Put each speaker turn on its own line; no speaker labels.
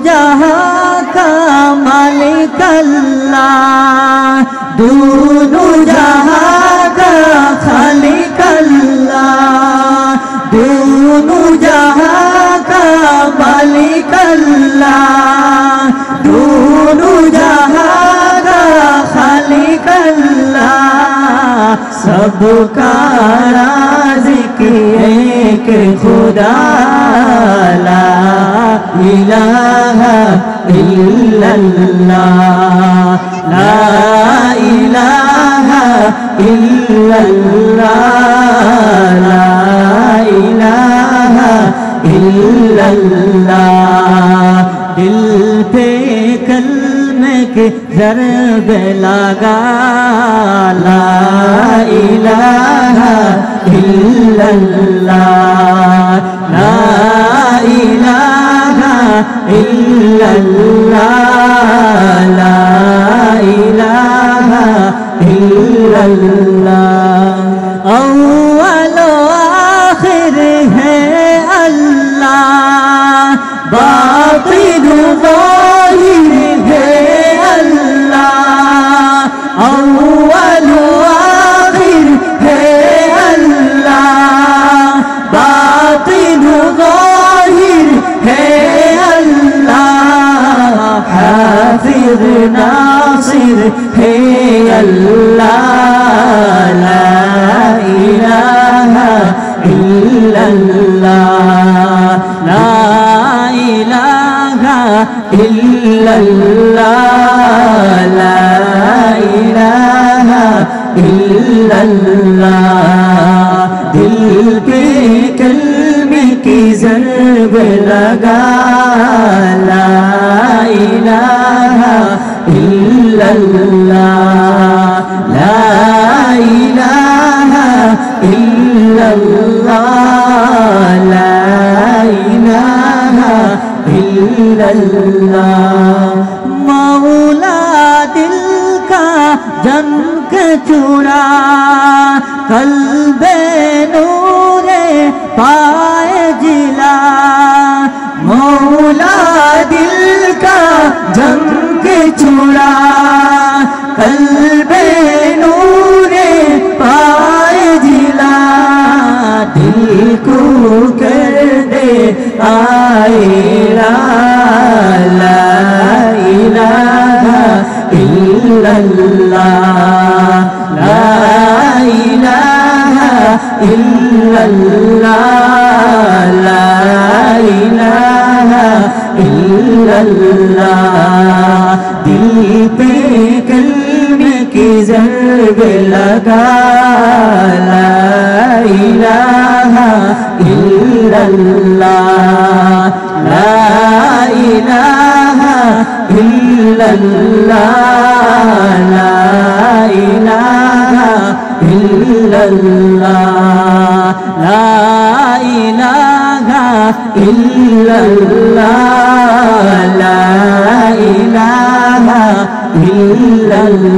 जहां का मालिक अल्लाह, दोनों जहां का खालिक अल्लाह, दोनों जहां का मालिक अल्लाह, दोनों जहां का खालिक अल्लाह, सबका राज़िक़ एक खुदा, ला इलाहा इल्लल्लाह, ला इलाहा इल्लल्लाह, ला इलाहा इल्लल्लाह। दिल पे कलमे के ज़रब लगा, ला इलाहा इल्लल्लाह, ला इलाहा इल्लल्लाह, ला इलाहा इल्लल्लाह। अव्वल आखिर है अल्लाह, बातिन ज़ाहिर है अल्लाह, अव्वल आखिर है अल्लाह, बातिन ज़ाहिर है अल्लाह, हाफ़िज़ नासिर है अल्लाह, ला इलाहा इल्लल्लाह, ला इलाहा इल्लल्लाह, ला इलाहा इल्लल्लाह। दिल पे कलमे की ज़रब लगा, ला इलाहा इल्लल्लाह, ला इलाहा इल्लल्लाह, ला इलाहा इल्लल्लाह। मौला दिल का जंग चुरा, कल्बे नूरे पाए जिला, मौला दिल का जंग चुरा, कल्बे नूरे पाए जिला, दिल को कर दे आएला, ला इलाहा इल्लल्लाह, ला इलाहा इल्लल्लाह, ला इलाहा इल्लल्लाह। दिल पे कलमे की ज़रब लगा, ला इलाहा इल्लल्लाह, ला इलाहा इल्लल्लाह, ला इलाहा इल्लल्लाह, ला इलाहा इल्लल्लाह, ला इलाहा इल्लल्लाह।